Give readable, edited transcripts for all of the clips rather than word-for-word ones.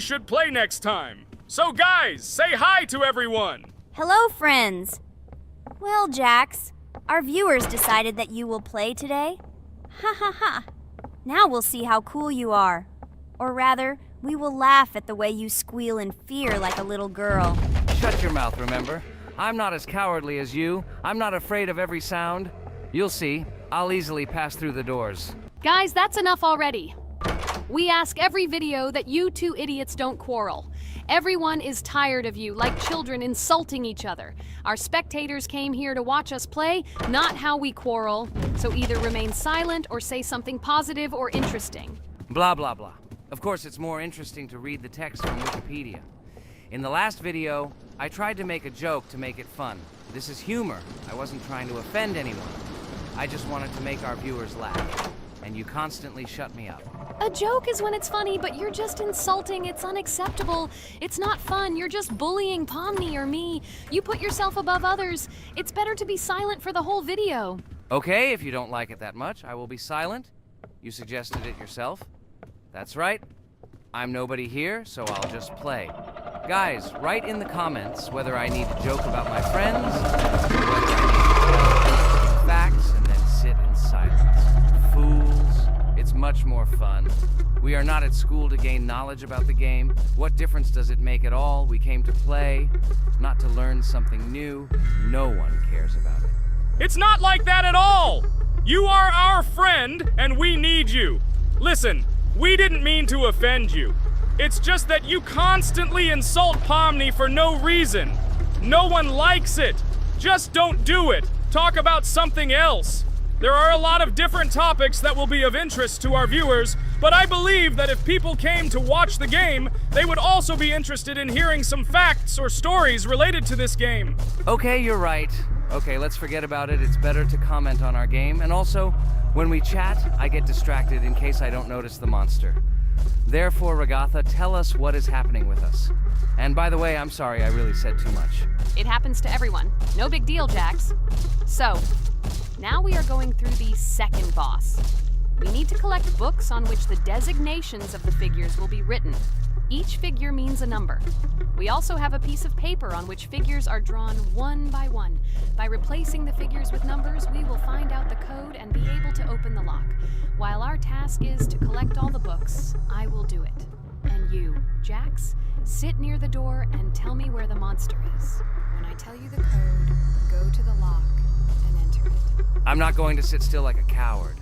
should play next time. So guys, say hi to everyone! Hello, friends. Well, Jax, our viewers decided that you will play today. Ha ha ha. Now we'll see how cool you are. Or rather, we will laugh at the way you squeal in fear like a little girl. Shut your mouth, remember? I'm not as cowardly as you. I'm not afraid of every sound. You'll see. I'll easily pass through the doors. Guys, that's enough already. We ask every video that you two idiots don't quarrel. Everyone is tired of you, like children insulting each other. Our spectators came here to watch us play, not how we quarrel. So either remain silent or say something positive or interesting. Blah, blah, blah. Of course, it's more interesting to read the text from Wikipedia. In the last video, I tried to make a joke to make it fun. This is humor. I wasn't trying to offend anyone. I just wanted to make our viewers laugh. And you constantly shut me up. A joke is when it's funny, but you're just insulting. It's unacceptable. It's not fun. You're just bullying Pomni or me. You put yourself above others. It's better to be silent for the whole video. Okay, if you don't like it that much, I will be silent. You suggested it yourself. That's right. I'm nobody here, so I'll just play. Guys, write in the comments whether I need to joke about my friends, or whether I need to tell facts and then sit in silence. Fools. It's much more fun. We are not at school to gain knowledge about the game. What difference does it make at all? We came to play, not to learn something new. No one cares about it. It's not like that at all! You are our friend, and we need you. Listen, we didn't mean to offend you. It's just that you constantly insult Pomni for no reason. No one likes it. Just don't do it. Talk about something else. There are a lot of different topics that will be of interest to our viewers, but I believe that if people came to watch the game, they would also be interested in hearing some facts or stories related to this game. Okay, you're right. Okay, let's forget about it. It's better to comment on our game. And also, when we chat, I get distracted in case I don't notice the monster. Therefore, Ragatha, tell us what is happening with us. And by the way, I'm sorry, I really said too much. It happens to everyone. No big deal, Jax. So, now we are going through the second boss. We need to collect books on which the designations of the figures will be written. Each figure means a number. We also have a piece of paper on which figures are drawn one by one. By replacing the figures with numbers, we will find out the code and be able to open the lock. While our task is to collect all the books, I will do it. And you, Jax, sit near the door and tell me where the monster is. When I tell you the code, go to the lock and enter it. I'm not going to sit still like a coward.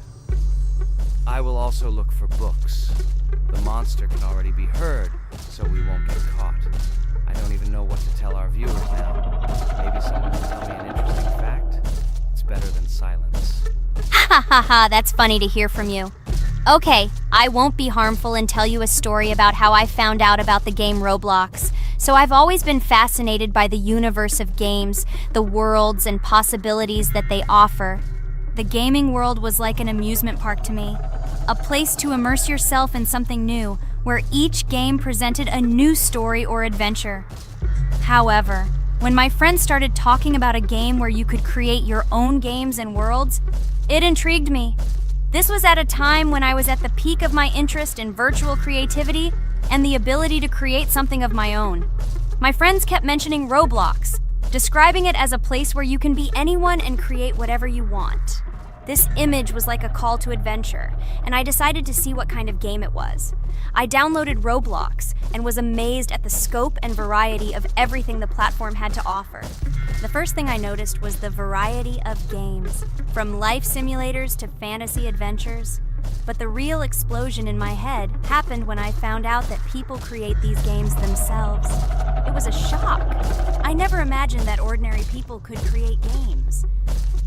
I will also look for books. The monster can already be heard, so we won't get caught. I don't even know what to tell our viewers now. Maybe someone can tell me an interesting fact? It's better than silence. Ha ha ha, that's funny to hear from you. Okay, I won't be harmful and tell you a story about how I found out about the game Roblox. So I've always been fascinated by the universe of games, the worlds and possibilities that they offer. The gaming world was like an amusement park to me, a place to immerse yourself in something new, where each game presented a new story or adventure. However, when my friends started talking about a game where you could create your own games and worlds, it intrigued me. This was at a time when I was at the peak of my interest in virtual creativity and the ability to create something of my own. My friends kept mentioning Roblox, describing it as a place where you can be anyone and create whatever you want. This image was like a call to adventure, and I decided to see what kind of game it was. I downloaded Roblox and was amazed at the scope and variety of everything the platform had to offer. The first thing I noticed was the variety of games, from life simulators to fantasy adventures. But the real explosion in my head happened when I found out that people create these games themselves. It was a shock. I never imagined that ordinary people could create games.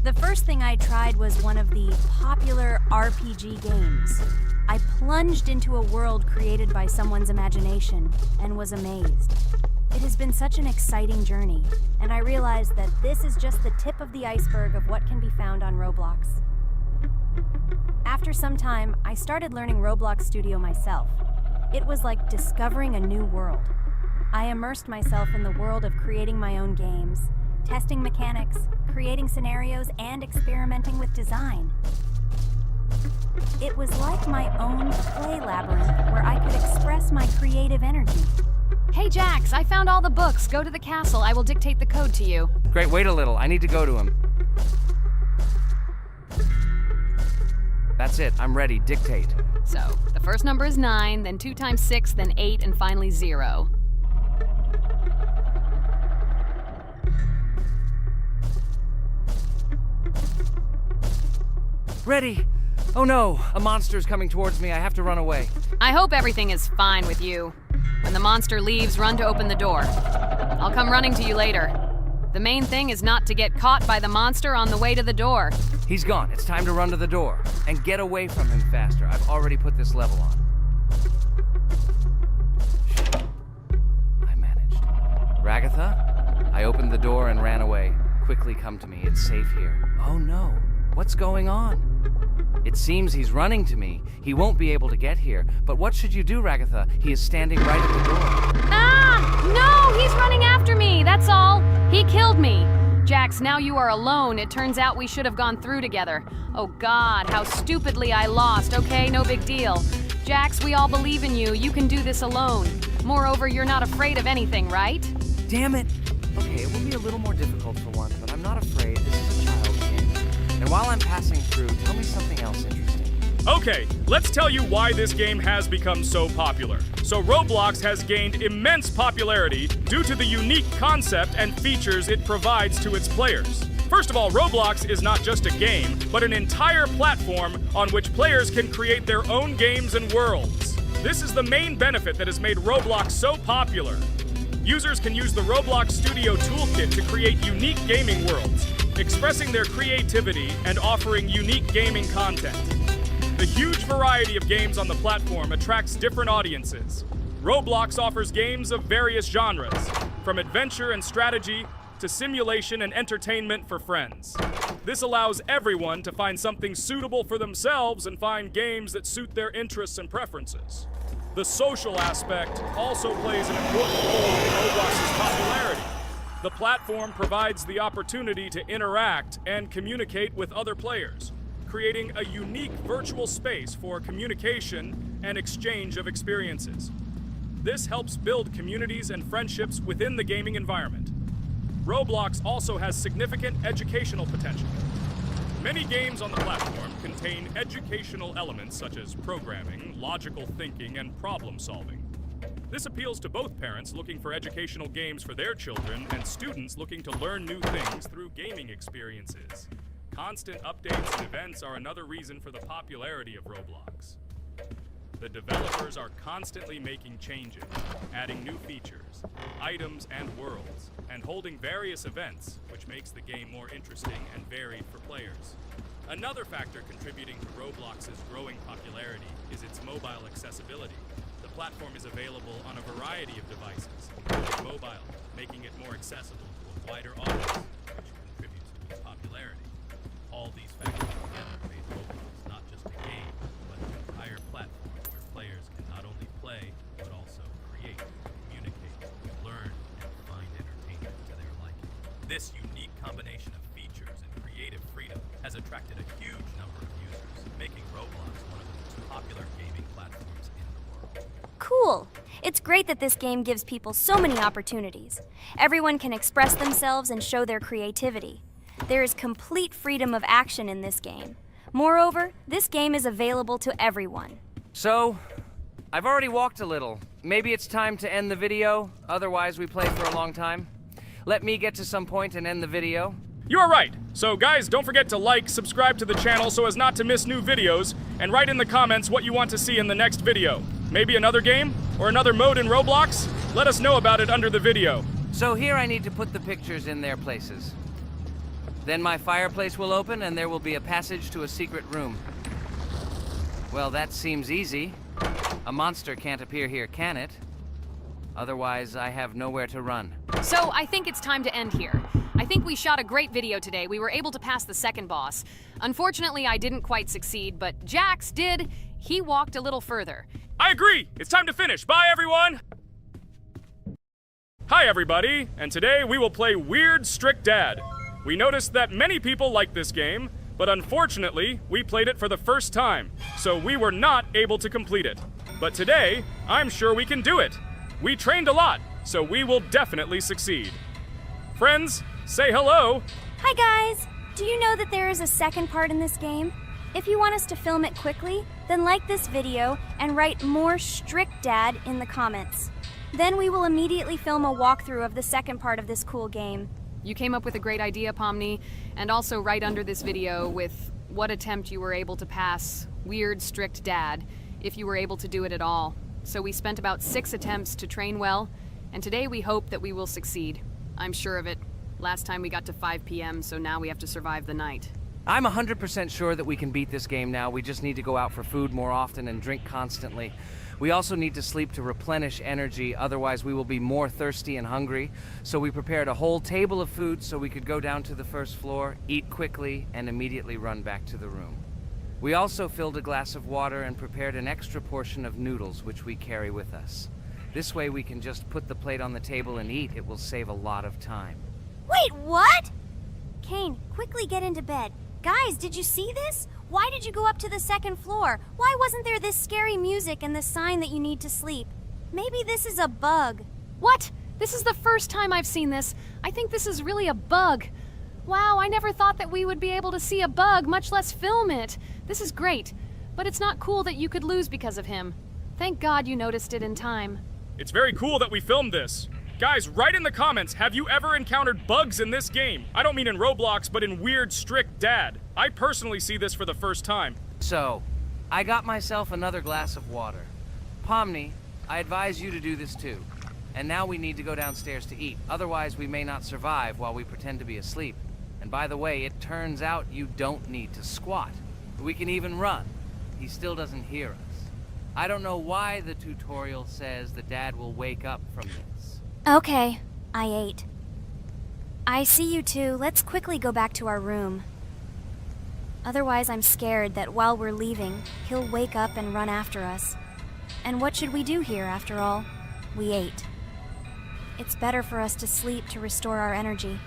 The first thing I tried was one of the popular RPG games. I plunged into a world created by someone's imagination and was amazed. It has been such an exciting journey, and I realized that this is just the tip of the iceberg of what can be found on Roblox. After some time, I started learning Roblox Studio myself. It was like discovering a new world. I immersed myself in the world of creating my own games, testing mechanics, creating scenarios, and experimenting with design. It was like my own play labyrinth where I could express my creative energy. Hey, Jax, I found all the books. Go to the castle. I will dictate the code to you. Great, wait a little. I need to go to him. That's it. I'm ready. Dictate. So, the first number is 9, then 2 times 6, then 8, and finally 0. Ready. Oh no, a monster's coming towards me. I have to run away. I hope everything is fine with you. When the monster leaves, run to open the door. I'll come running to you later. The main thing is not to get caught by the monster on the way to the door. He's gone. It's time to run to the door. And get away from him faster. I've already put this level on. I managed. Ragatha? I opened the door and ran away. Quickly come to me. It's safe here. Oh no. What's going on? It seems he's running to me. He won't be able to get here. But what should you do, Ragatha? He is standing right at the door. Ah! No! He's running after me! That's all! He killed me! Jax, now you are alone. It turns out we should have gone through together. Oh God, how stupidly I lost. Okay, no big deal. Jax, we all believe in you. You can do this alone. Moreover, you're not afraid of anything, right? Damn it! Okay, it will be a little more difficult for one, but I'm not afraid. This is a child's game. And while I'm passing through, tell me something else interesting. Okay, let's tell you why this game has become so popular. So Roblox has gained immense popularity due to the unique concept and features it provides to its players. First of all, Roblox is not just a game, but an entire platform on which players can create their own games and worlds. This is the main benefit that has made Roblox so popular. Users can use the Roblox Studio Toolkit to create unique gaming worlds, expressing their creativity and offering unique gaming content. The huge variety of games on the platform attracts different audiences. Roblox offers games of various genres, from adventure and strategy to simulation and entertainment for friends. This allows everyone to find something suitable for themselves and find games that suit their interests and preferences. The social aspect also plays an important role in Roblox's popularity. The platform provides the opportunity to interact and communicate with other players, creating a unique virtual space for communication and exchange of experiences. This helps build communities and friendships within the gaming environment. Roblox also has significant educational potential. Many games on the platform contain educational elements such as programming, logical thinking, and problem solving. This appeals to both parents looking for educational games for their children and students looking to learn new things through gaming experiences. Constant updates and events are another reason for the popularity of Roblox. The developers are constantly making changes, adding new features, items, and worlds, and holding various events, which makes the game more interesting and varied for players. Another factor contributing to Roblox's growing popularity is its mobile accessibility. The platform is available on a variety of devices, including mobile, making it more accessible to a wider audience, which contributes to its popularity. All these factors together make Roblox not just a game, but an entire platform where players can not only play, but also create, communicate, learn, and find entertainment to their liking. This unique combination of features and creative freedom has attracted a huge number of users, making Roblox one of the most popular gaming platforms in the world. Cool! It's great that this game gives people so many opportunities. Everyone can express themselves and show their creativity. There is complete freedom of action in this game. Moreover, this game is available to everyone. So, I've already walked a little. Maybe it's time to end the video, otherwise we play for a long time. Let me get to some point and end the video. You're right. So guys, don't forget to like, subscribe to the channel so as not to miss new videos, and write in the comments what you want to see in the next video. Maybe another game? Or another mode in Roblox? Let us know about it under the video. So here I need to put the pictures in their places. Then my fireplace will open and there will be a passage to a secret room. Well, that seems easy. A monster can't appear here, can it? Otherwise, I have nowhere to run. So I think it's time to end here. I think we shot a great video today. We were able to pass the second boss. Unfortunately, I didn't quite succeed, but Jax did. He walked a little further. I agree! It's time to finish. Bye, everyone! Hi, everybody, and today we will play Weird Strict Dad. We noticed that many people like this game, But unfortunately, we played it for the first time, so we were not able to complete it. But today, I'm sure we can do it. We trained a lot, so we will definitely succeed. Friends, say hello. Hi guys! Do you know that there is a second part in this game? If you want us to film it quickly, then like this video and write more strict dad in the comments. Then we will immediately film a walkthrough of the second part of this cool game. You came up with a great idea, Pomni, and also right under this video with what attempt you were able to pass Weird Strict Dad, if you were able to do it at all. So we spent about 6 attempts to train well, and today we hope that we will succeed. I'm sure of it. Last time we got to 5 p.m., so now we have to survive the night. I'm 100% sure that we can beat this game now. We just need to go out for food more often and drink constantly. We also need to sleep to replenish energy, otherwise we will be more thirsty and hungry. So we prepared a whole table of food so we could go down to the first floor, eat quickly, and immediately run back to the room. We also filled a glass of water and prepared an extra portion of noodles, which we carry with us. This way we can just put the plate on the table and eat. It will save a lot of time. Wait, what? Kane, quickly get into bed. Guys, did you see this? Why did you go up to the second floor? Why wasn't there this scary music and the sign that you need to sleep? Maybe this is a bug. What? This is the first time I've seen this. I think this is really a bug. Wow, I never thought that we would be able to see a bug, much less film it. This is great, but it's not cool that you could lose because of him. Thank God you noticed it in time. It's very cool that we filmed this. Guys, write in the comments, have you ever encountered bugs in this game? I don't mean in Roblox, but in Weird Strict Dad. I personally see this for the first time. So, I got myself another glass of water. Pomni, I advise you to do this too. And now we need to go downstairs to eat. Otherwise, we may not survive while we pretend to be asleep. And by the way, it turns out you don't need to squat. We can even run. He still doesn't hear us. I don't know why the tutorial says that Dad will wake up from this. Okay, I ate. I see you two. Let's quickly go back to our room. Otherwise, I'm scared that while we're leaving, he'll wake up and run after us. And what should we do here, after all? We ate. It's better for us to sleep to restore our energy.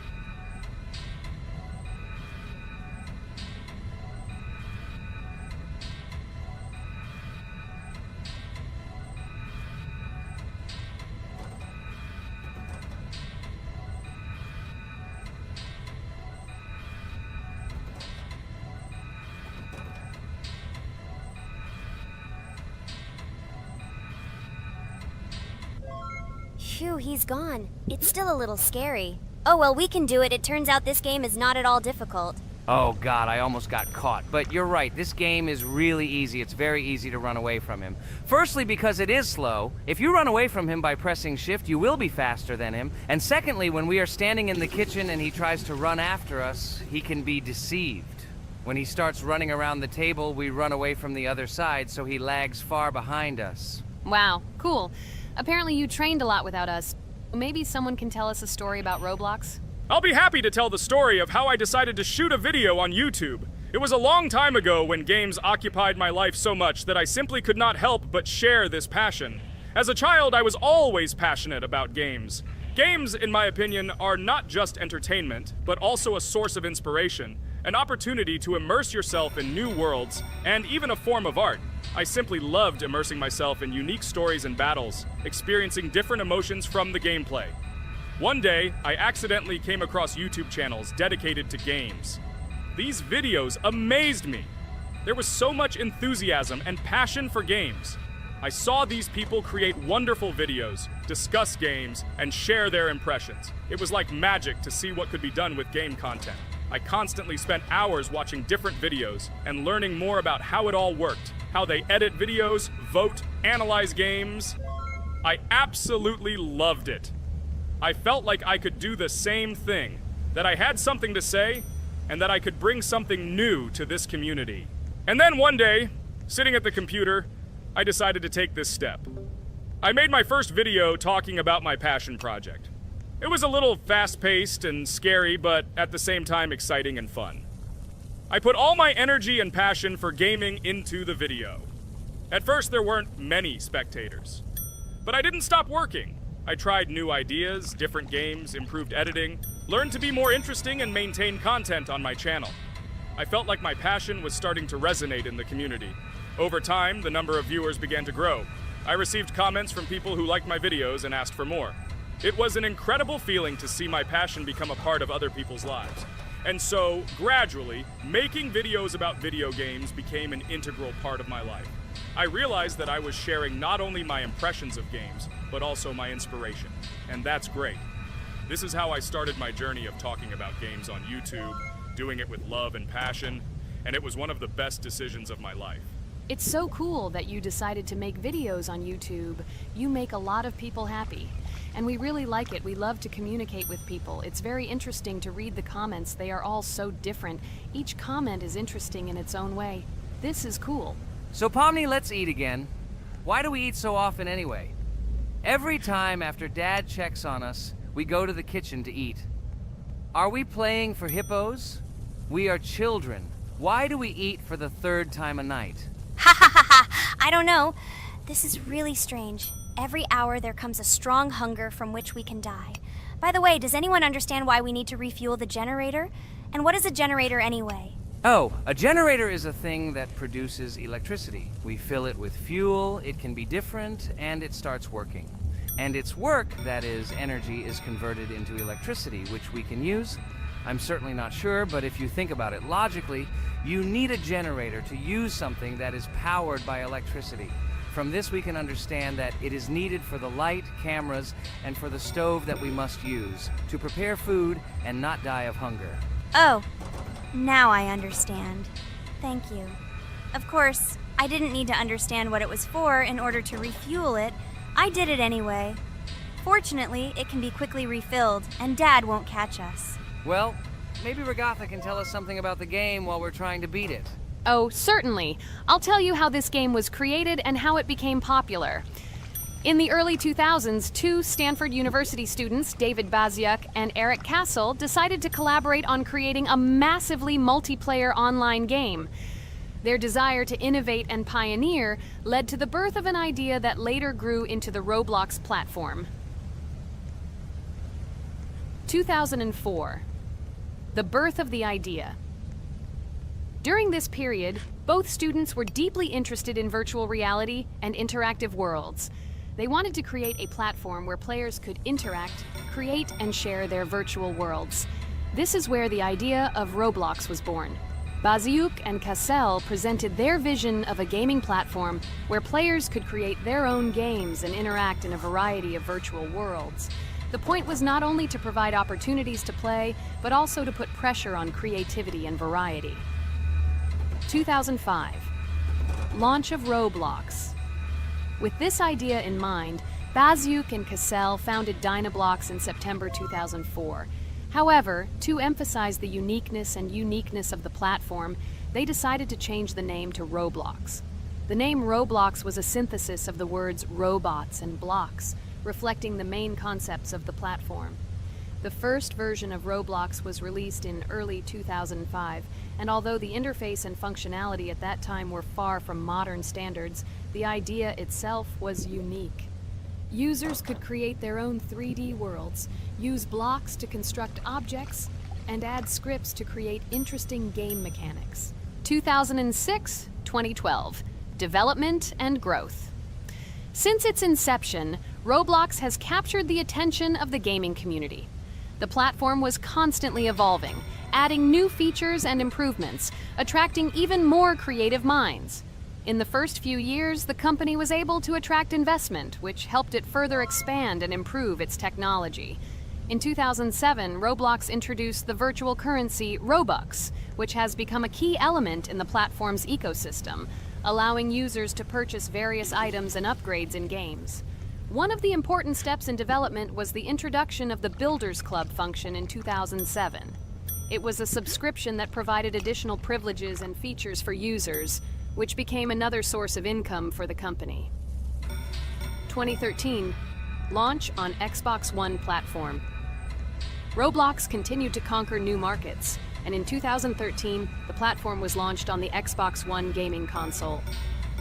Phew, he's gone. It's still a little scary. Oh well, we can do it. It turns out this game is not at all difficult. Oh God, I almost got caught. But you're right, this game is really easy. It's very easy to run away from him. Firstly, because it is slow. If you run away from him by pressing shift, you will be faster than him. And secondly, when we are standing in the kitchen and he tries to run after us, he can be deceived. When he starts running around the table, we run away from the other side, so he lags far behind us. Wow, cool. Apparently you trained a lot without us. Maybe someone can tell us a story about Roblox? I'll be happy to tell the story of how I decided to shoot a video on YouTube. It was a long time ago when games occupied my life so much that I simply could not help but share this passion. As a child, I was always passionate about games. Games, in my opinion, are not just entertainment, but also a source of inspiration, an opportunity to immerse yourself in new worlds, and even a form of art. I simply loved immersing myself in unique stories and battles, experiencing different emotions from the gameplay. One day, I accidentally came across YouTube channels dedicated to games. These videos amazed me. There was so much enthusiasm and passion for games. I saw these people create wonderful videos, discuss games, and share their impressions. It was like magic to see what could be done with game content. I constantly spent hours watching different videos and learning more about how it all worked, how they edit videos, vote, analyze games. I absolutely loved it. I felt like I could do the same thing, that I had something to say, and that I could bring something new to this community. And then one day, sitting at the computer, I decided to take this step. I made my first video talking about my passion project. It was a little fast-paced and scary, but at the same time exciting and fun. I put all my energy and passion for gaming into the video. At first, there weren't many spectators. But I didn't stop working. I tried new ideas, different games, improved editing, learned to be more interesting, and maintain content on my channel. I felt like my passion was starting to resonate in the community. Over time, the number of viewers began to grow. I received comments from people who liked my videos and asked for more. It was an incredible feeling to see my passion become a part of other people's lives. And so, gradually, making videos about video games became an integral part of my life. I realized that I was sharing not only my impressions of games, but also my inspiration. And that's great. This is how I started my journey of talking about games on YouTube, doing it with love and passion, and it was one of the best decisions of my life. It's so cool that you decided to make videos on YouTube. You make a lot of people happy. And we really like it. We love to communicate with people. It's very interesting to read the comments. They are all so different. Each comment is interesting in its own way. This is cool. So Pomni, let's eat again. Why do we eat so often anyway? Every time after Dad checks on us, we go to the kitchen to eat. Are we playing for hippos? We are children. Why do we eat for the third time a night? Ha ha ha ha! I don't know. This is really strange. Every hour there comes a strong hunger from which we can die. By the way, does anyone understand why we need to refuel the generator? And what is a generator anyway? Oh, a generator is a thing that produces electricity. We fill it with fuel, it can be different, and it starts working. And its work, that is, energy, is converted into electricity, which we can use. I'm certainly not sure, but if you think about it logically, you need a generator to use something that is powered by electricity. From this we can understand that it is needed for the light, cameras, and for the stove that we must use, to prepare food and not die of hunger. Oh, now I understand. Thank you. Of course, I didn't need to understand what it was for in order to refuel it. I did it anyway. Fortunately, it can be quickly refilled, and Dad won't catch us. Well, maybe Regatha can tell us something about the game while we're trying to beat it. Oh, certainly. I'll tell you how this game was created and how it became popular. In the early 2000s, two Stanford University students, David Baziuk and Eric Castle, decided to collaborate on creating a massively multiplayer online game. Their desire to innovate and pioneer led to the birth of an idea that later grew into the Roblox platform. 2004. The birth of the idea. During this period, both students were deeply interested in virtual reality and interactive worlds. They wanted to create a platform where players could interact, create, and share their virtual worlds. This is where the idea of Roblox was born. Baziuk and Cassell presented their vision of a gaming platform where players could create their own games and interact in a variety of virtual worlds. The point was not only to provide opportunities to play, but also to put pressure on creativity and variety. 2005. Launch of Roblox. With this idea in mind, Baziuk and Cassell founded Dynablocks in September 2004. However, to emphasize the uniqueness of the platform, they decided to change the name to Roblox. The name Roblox was a synthesis of the words robots and blocks, reflecting the main concepts of the platform. The first version of Roblox was released in early 2005, and although the interface and functionality at that time were far from modern standards, the idea itself was unique. Users could create their own 3D worlds, use blocks to construct objects, and add scripts to create interesting game mechanics. 2006-2012. Development and growth. Since its inception, Roblox has captured the attention of the gaming community. The platform was constantly evolving, adding new features and improvements, attracting even more creative minds. In the first few years, the company was able to attract investment, which helped it further expand and improve its technology. In 2007, Roblox introduced the virtual currency Robux, which has become a key element in the platform's ecosystem, allowing users to purchase various items and upgrades in games. One of the important steps in development was the introduction of the Builders Club function in 2007. It was a subscription that provided additional privileges and features for users, which became another source of income for the company. 2013, launch on Xbox One platform. Roblox continued to conquer new markets, and in 2013, the platform was launched on the Xbox One gaming console.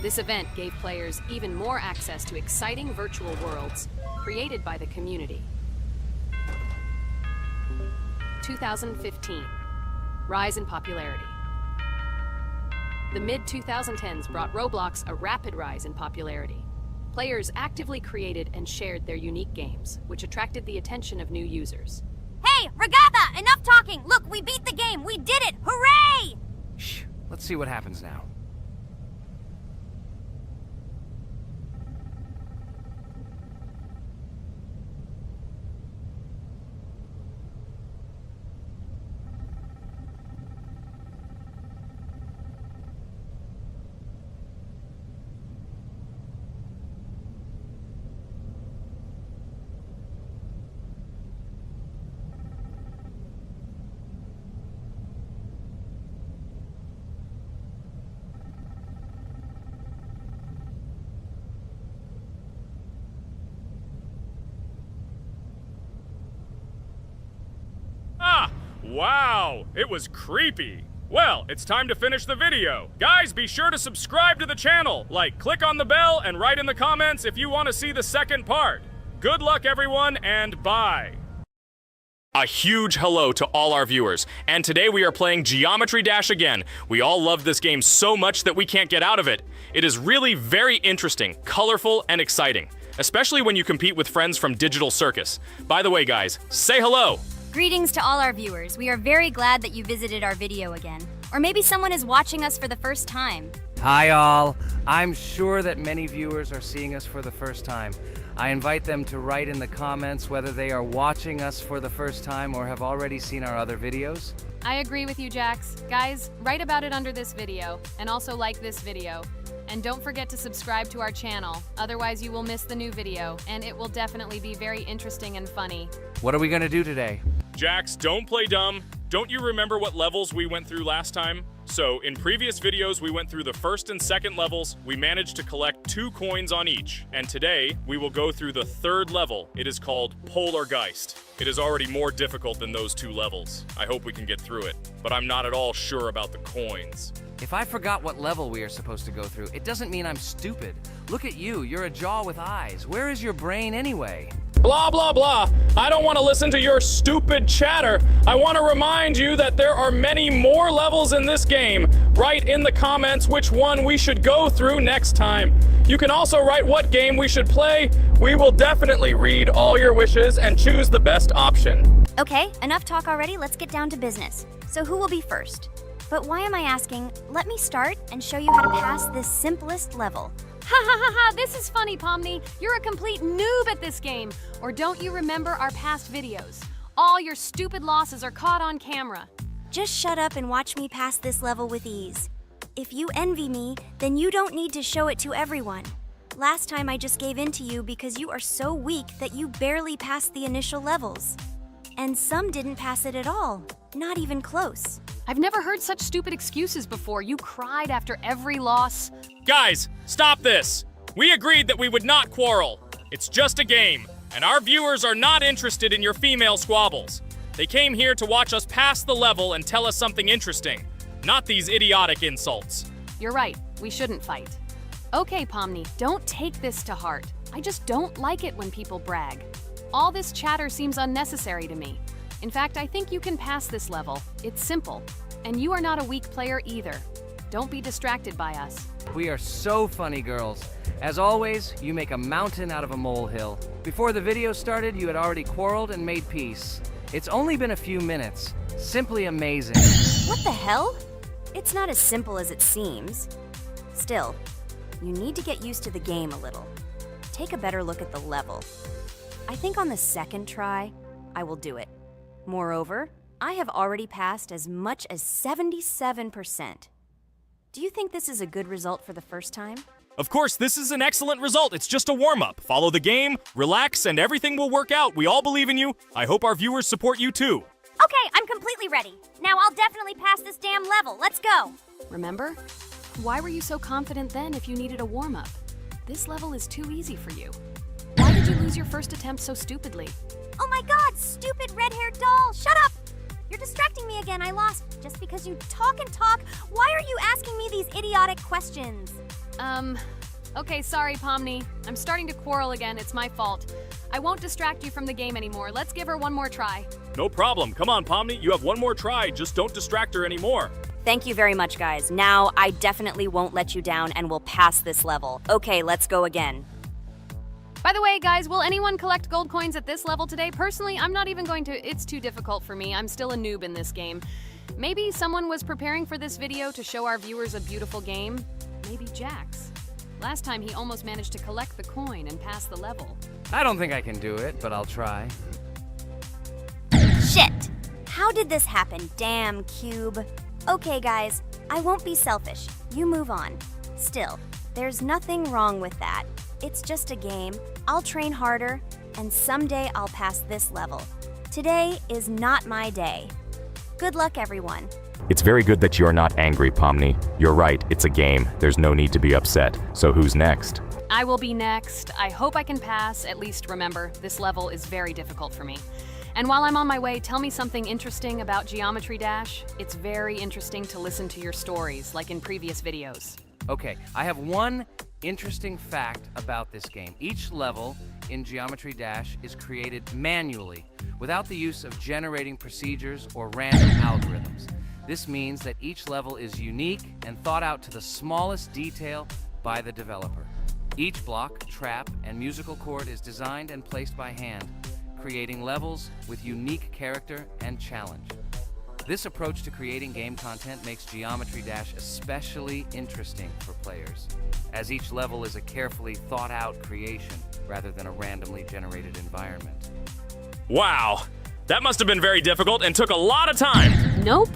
This event gave players even more access to exciting virtual worlds created by the community. 2015, rise in popularity. The mid-2010s brought Roblox a rapid rise in popularity. Players actively created and shared their unique games, which attracted the attention of new users. Hey, Regatha, enough talking! Look, we beat the game! We did it! Hooray! Shh, let's see what happens now. Wow, it was creepy. Well, it's time to finish the video. Guys, be sure to subscribe to the channel. Click on the bell and write in the comments if you want to see the second part. Good luck, everyone, and bye. A huge hello to all our viewers, and today we are playing Geometry Dash again. We all love this game so much that we can't get out of it. It is really very interesting, colorful, and exciting, especially when you compete with friends from Digital Circus. By the way, guys, say hello. Greetings to all our viewers. We are very glad that you visited our video again. Or maybe someone is watching us for the first time. Hi all. I'm sure that many viewers are seeing us for the first time. I invite them to write in the comments whether they are watching us for the first time or have already seen our other videos. I agree with you, Jax. Guys, write about it under this video, and also like this video. And don't forget to subscribe to our channel, otherwise you will miss the new video, and it will definitely be very interesting and funny. What are we gonna do today? Jax, don't play dumb. Don't you remember what levels we went through last time? So, in previous videos, we went through the first and second levels. We managed to collect 2 coins on each. And today, we will go through the third level. It is called Polargeist. It is already more difficult than those 2 levels. I hope we can get through it, but I'm not at all sure about the coins. If I forgot what level we are supposed to go through, it doesn't mean I'm stupid. Look at you, you're a jaw with eyes. Where is your brain anyway? Blah, blah, blah. I don't want to listen to your stupid chatter. I want to remind you that there are many more levels in this game. Write in the comments which one we should go through next time. You can also write what game we should play. We will definitely read all your wishes and choose the best option. Okay, enough talk already. Let's get down to business. So who will be first? But why am I asking? Let me start and show you how to pass this simplest level. Ha ha ha ha, this is funny, Pomni. You're a complete noob at this game. Or don't you remember our past videos? All your stupid losses are caught on camera. Just shut up and watch me pass this level with ease. If you envy me, then you don't need to show it to everyone. Last time I just gave in to you because you are so weak that you barely passed the initial levels. And some didn't pass it at all, not even close. I've never heard such stupid excuses before. You cried after every loss. Guys, stop this. We agreed that we would not quarrel. It's just a game, and our viewers are not interested in your female squabbles. They came here to watch us pass the level and tell us something interesting, not these idiotic insults. You're right, we shouldn't fight. Okay, Pomni, don't take this to heart. I just don't like it when people brag. All this chatter seems unnecessary to me. In fact, I think you can pass this level. It's simple. And you are not a weak player either. Don't be distracted by us. We are so funny, girls. As always, you make a mountain out of a molehill. Before the video started, you had already quarreled and made peace. It's only been a few minutes. Simply amazing. What the hell? It's not as simple as it seems. Still, you need to get used to the game a little. Take a better look at the level. I think on the second try, I will do it. Moreover, I have already passed as much as 77%. Do you think this is a good result for the first time? Of course, this is an excellent result. It's just a warm-up. Follow the game, relax, and everything will work out. We all believe in you. I hope our viewers support you too. Okay, I'm completely ready. Now I'll definitely pass this damn level. Let's go. Remember? Why were you so confident then if you needed a warm-up? This level is too easy for you. Why did you lose your first attempt so stupidly? Oh my god, stupid red-haired doll! Shut up! You're distracting me again. I lost. Just because you talk and talk, why are you asking me these idiotic questions? Okay, sorry, Pomni. I'm starting to quarrel again. It's my fault. I won't distract you from the game anymore. Let's give her one more try. No problem. Come on, Pomni. You have one more try. Just don't distract her anymore. Thank you very much, guys. Now, I definitely won't let you down and will pass this level. Okay, let's go again. By the way, guys, will anyone collect gold coins at this level today? Personally, I'm not even going to. It's too difficult for me. I'm still a noob in this game. Maybe someone was preparing for this video to show our viewers a beautiful game. Maybe Jax. Last time he almost managed to collect the coin and pass the level. I don't think I can do it, but I'll try. Shit! How did this happen? Damn, Cube. Okay, guys, I won't be selfish. You move on. Still, there's nothing wrong with that. It's just a game. I'll train harder, and someday I'll pass this level. Today is not my day. Good luck, everyone. It's very good that you are not angry, Pomni. You're right, it's a game. There's no need to be upset. So who's next? I will be next. I hope I can pass. At least remember, this level is very difficult for me. And while I'm on my way, tell me something interesting about Geometry Dash. It's very interesting to listen to your stories, like in previous videos. Okay, I have one interesting fact about this game. Each level in Geometry Dash is created manually, without the use of generating procedures or random algorithms. This means that each level is unique and thought out to the smallest detail by the developer. Each block, trap, and musical chord is designed and placed by hand, creating levels with unique character and challenge. This approach to creating game content makes Geometry Dash especially interesting for players, as each level is a carefully thought-out creation rather than a randomly generated environment. Wow, that must have been very difficult and took a lot of time. Nope.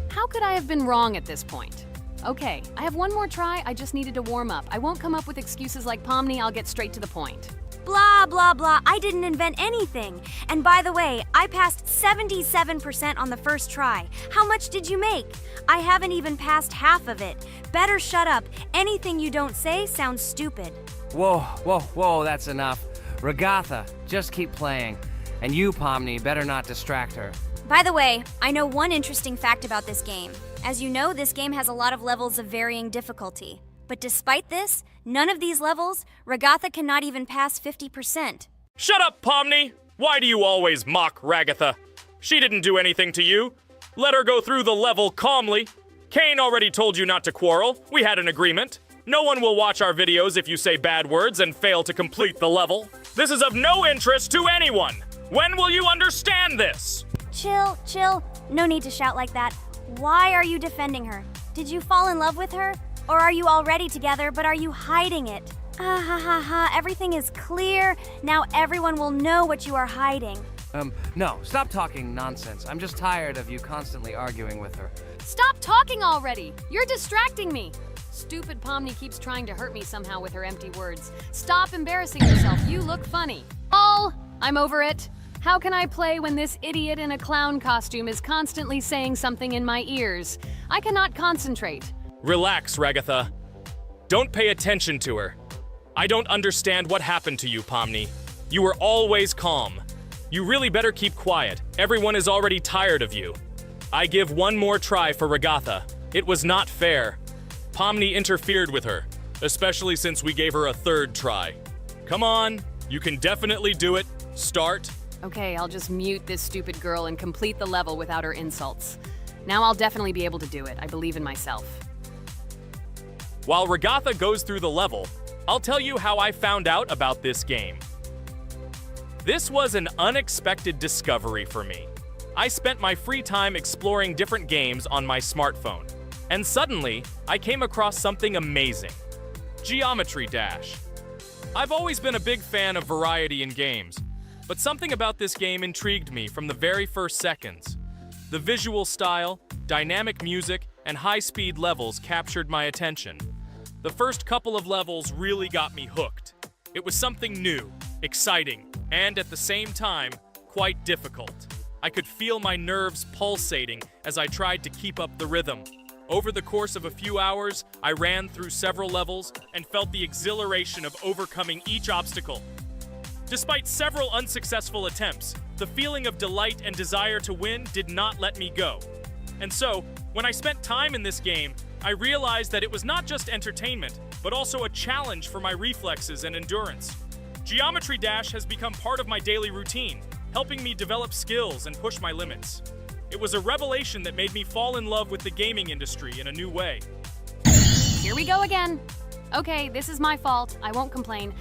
How could I have been wrong at this point? Okay, I have one more try. I just needed to warm up. I won't come up with excuses like Pomni. I'll get straight to the point. Blah, blah, blah. I didn't invent anything. And by the way, I passed 77% on the first try. How much did you make? I haven't even passed half of it. Better shut up. Anything you don't say sounds stupid. Whoa, that's enough. Regatha, just keep playing. And you, Pomni, better not distract her. By the way, I know one interesting fact about this game. As you know, this game has a lot of levels of varying difficulty. But despite this, none of these levels, Regatha cannot even pass 50%. Shut up, Pomni! Why do you always mock Ragatha? She didn't do anything to you. Let her go through the level calmly. Kane already told you not to quarrel. We had an agreement. No one will watch our videos if you say bad words and fail to complete the level. This is of no interest to anyone. When will you understand this? Chill. No need to shout like that. Why are you defending her? Did you fall in love with her? Or are you already together, but are you hiding it? Everything is clear. Now everyone will know what you are hiding. No, stop talking nonsense. I'm just tired of you constantly arguing with her. Stop talking already! You're distracting me! Stupid Pomni keeps trying to hurt me somehow with her empty words. Stop embarrassing yourself. You look funny. I'm over it. How can I play when this idiot in a clown costume is constantly saying something in my ears? I cannot concentrate. Relax, Ragatha. Don't pay attention to her. I don't understand what happened to you, Pomni. You were always calm. You really better keep quiet. Everyone is already tired of you. I give one more try for Regatha. It was not fair. Pomni interfered with her, especially since we gave her a third try. Come on, you can definitely do it. Start. Okay, I'll just mute this stupid girl and complete the level without her insults. Now I'll definitely be able to do it. I believe in myself. While Regatha goes through the level, I'll tell you how I found out about this game. This was an unexpected discovery for me. I spent my free time exploring different games on my smartphone, and suddenly, I came across something amazing. Geometry Dash. I've always been a big fan of variety in games, but something about this game intrigued me from the very first seconds. The visual style, dynamic music, and high-speed levels captured my attention. The first couple of levels really got me hooked. It was something new, exciting, and at the same time, quite difficult. I could feel my nerves pulsating as I tried to keep up the rhythm. Over the course of a few hours, I ran through several levels and felt the exhilaration of overcoming each obstacle. Despite several unsuccessful attempts, the feeling of delight and desire to win did not let me go. And so, when I spent time in this game, I realized that it was not just entertainment, but also a challenge for my reflexes and endurance. Geometry Dash has become part of my daily routine, helping me develop skills and push my limits. It was a revelation that made me fall in love with the gaming industry in a new way. Here we go again. Okay, this is my fault. I won't complain.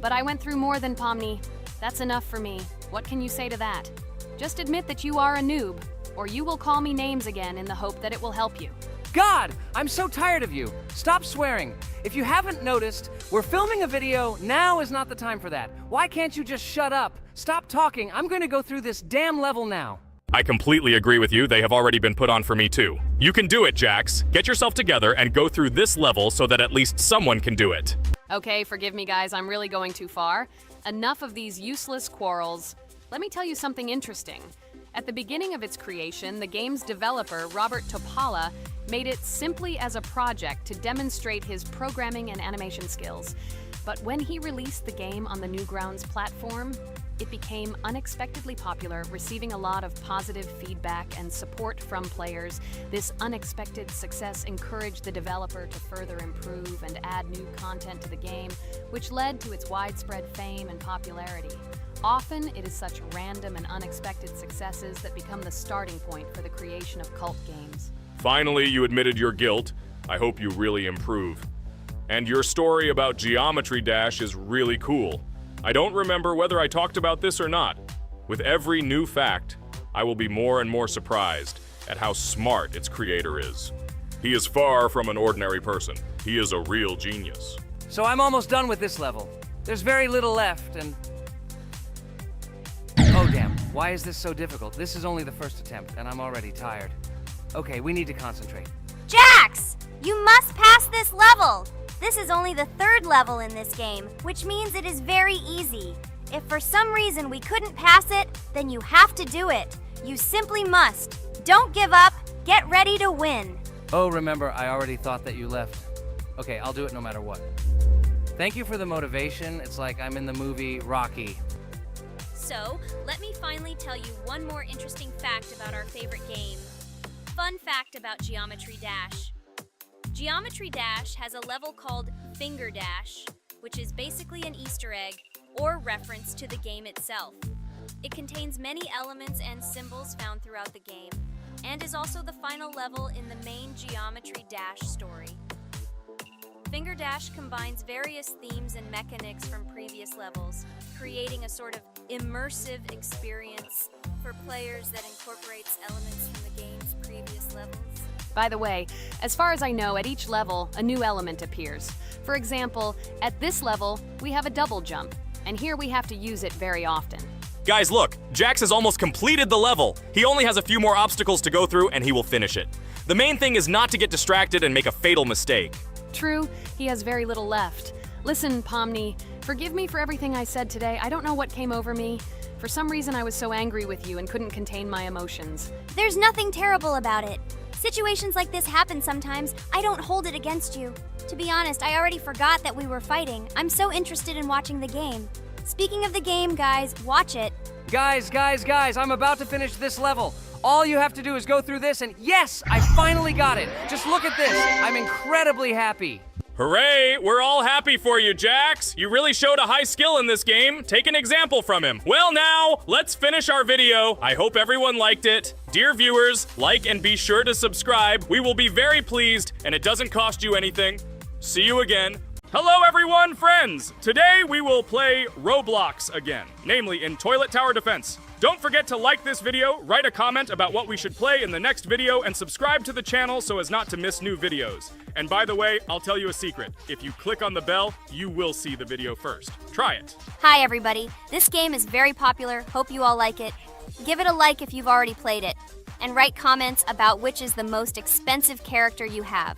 But I went through more than Pomni. That's enough for me. What can you say to that? Just admit that you are a noob, or you will call me names again in the hope that it will help you. God, I'm so tired of you. Stop swearing. If you haven't noticed, we're filming a video. Now is not the time for that. Why can't you just shut up? Stop talking. I'm going to go through this damn level now. I completely agree with you. They have already been put on for me too. You can do it, Jax. Get yourself together and go through this level so that at least someone can do it. Okay, forgive me guys, I'm really going too far. Enough of these useless quarrels. Let me tell you something interesting. At the beginning of its creation, the game's developer, Robert Topala, made it simply as a project to demonstrate his programming and animation skills. But when he released the game on the Newgrounds platform, it became unexpectedly popular, receiving a lot of positive feedback and support from players. This unexpected success encouraged the developer to further improve and add new content to the game, which led to its widespread fame and popularity. Often, it is such random and unexpected successes that become the starting point for the creation of cult games. Finally, you admitted your guilt. I hope you really improve. And your story about Geometry Dash is really cool. I don't remember whether I talked about this or not. With every new fact, I will be more and more surprised at how smart its creator is. He is far from an ordinary person. He is a real genius. So I'm almost done with this level. There's very little left, and... Oh damn, why is this so difficult? This is only the first attempt, and I'm already tired. Okay, we need to concentrate. Jax! You must pass this level! This is only the third level in this game, which means it is very easy. If for some reason we couldn't pass it, then you have to do it. You simply must. Don't give up. Get ready to win. Oh, remember, I already thought that you left. Okay, I'll do it no matter what. Thank you for the motivation. It's like I'm in the movie Rocky. So, let me finally tell you one more interesting fact about our favorite game. Fun fact about Geometry Dash. Geometry Dash has a level called Finger Dash, which is basically an Easter egg or reference to the game itself. It contains many elements and symbols found throughout the game, and is also the final level in the main Geometry Dash story. Finger Dash combines various themes and mechanics from previous levels, creating a sort of immersive experience for players that incorporates elements from the game's previous levels. By the way, as far as I know, at each level, a new element appears. For example, at this level, we have a double jump, and here we have to use it very often. Guys, look, Jax has almost completed the level. He only has a few more obstacles to go through and he will finish it. The main thing is not to get distracted and make a fatal mistake. True, he has very little left. Listen, Pomni, forgive me for everything I said today. I don't know what came over me. For some reason, I was so angry with you and couldn't contain my emotions. There's nothing terrible about it. Situations like this happen sometimes. I don't hold it against you. To be honest, I already forgot that we were fighting. I'm so interested in watching the game. Speaking of the game, guys, watch it. Guys, I'm about to finish this level. All you have to do is go through this, and yes, I finally got it. Just look at this. I'm incredibly happy. Hooray! We're all happy for you, Jax. You really showed a high skill in this game. Take an example from him. Well now, let's finish our video. I hope everyone liked it. Dear viewers, like and be sure to subscribe. We will be very pleased, and it doesn't cost you anything. See you again. Hello everyone, friends! Today we will play Roblox again, namely in Toilet Tower Defense. Don't forget to like this video, write a comment about what we should play in the next video, and subscribe to the channel so as not to miss new videos. And by the way, I'll tell you a secret. If you click on the bell, you will see the video first. Try it. Hi everybody. This game is very popular. Hope you all like it. Give it a like if you've already played it. And write comments about which is the most expensive character you have.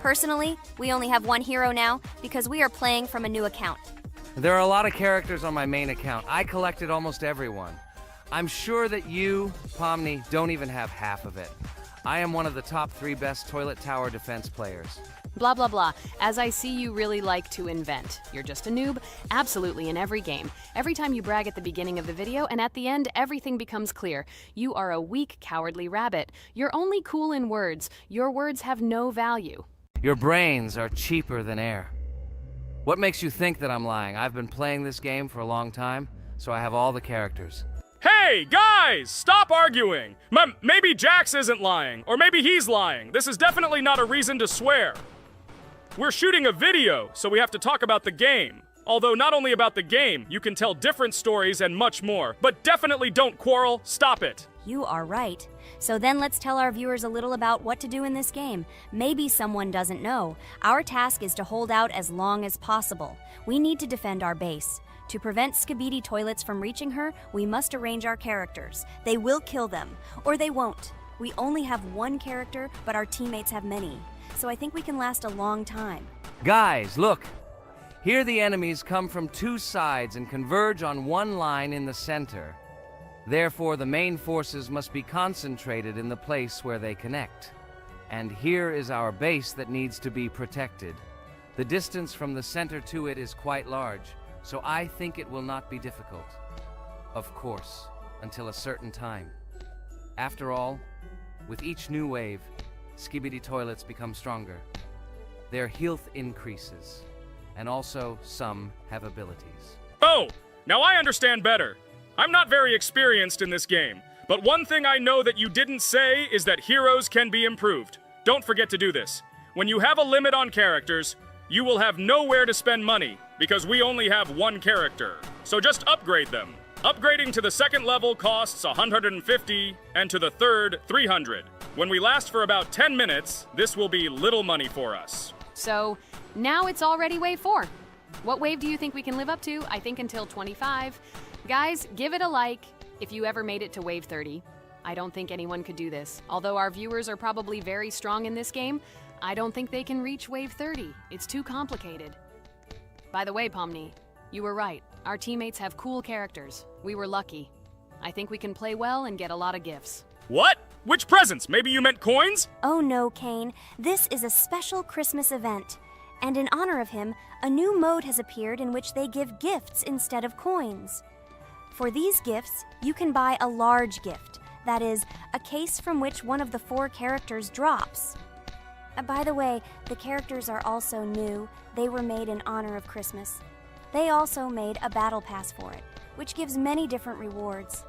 Personally, we only have one hero now because we are playing from a new account. There are a lot of characters on my main account. I collected almost everyone. I'm sure that you, Pomni, don't even have half of it. I am one of the top 3 best Toilet Tower Defense players. Blah, blah, blah. As I see you really like to invent. You're just a noob? Absolutely, in every game. Every time you brag at the beginning of the video, and at the end, everything becomes clear. You are a weak, cowardly rabbit. You're only cool in words. Your words have no value. Your brains are cheaper than air. What makes you think that I'm lying? I've been playing this game for a long time, so I have all the characters. Hey, guys! Stop arguing! Maybe Jax isn't lying, or maybe he's lying. This is definitely not a reason to swear. We're shooting a video, so we have to talk about the game. Although not only about the game, you can tell different stories and much more. But definitely don't quarrel. Stop it. You are right. So then let's tell our viewers a little about what to do in this game. Maybe someone doesn't know. Our task is to hold out as long as possible. We need to defend our base. To prevent Skibidi Toilets from reaching her, we must arrange our characters. They will kill them, or they won't. We only have one character, but our teammates have many. So I think we can last a long time. Guys, look! Here the enemies come from two sides and converge on one line in the center. Therefore, the main forces must be concentrated in the place where they connect. And here is our base that needs to be protected. The distance from the center to it is quite large, so I think it will not be difficult. Of course, until a certain time. After all, with each new wave, Skibidi Toilets become stronger. Their health increases, and also some have abilities. Oh, now I understand better. I'm not very experienced in this game, but one thing I know that you didn't say is that heroes can be improved. Don't forget to do this. When you have a limit on characters, you will have nowhere to spend money, because we only have one character. So just upgrade them. Upgrading to the second level costs 150, and to the third, 300. When we last for about 10 minutes, this will be little money for us. So, now it's already wave 4. What wave do you think we can live up to? I think until 25. Guys, give it a like if you ever made it to wave 30. I don't think anyone could do this. Although our viewers are probably very strong in this game, I don't think they can reach wave 30. It's too complicated. By the way, Pomni, you were right. Our teammates have cool characters. We were lucky. I think we can play well and get a lot of gifts. What? Which presents? Maybe you meant coins? Oh no, Kane. This is a special Christmas event. And in honor of him, a new mode has appeared in which they give gifts instead of coins. For these gifts, you can buy a large gift. That is, a case from which one of the 4 characters drops. By the way, the characters are also new. They were made in honor of Christmas. They also made a battle pass for it, which gives many different rewards.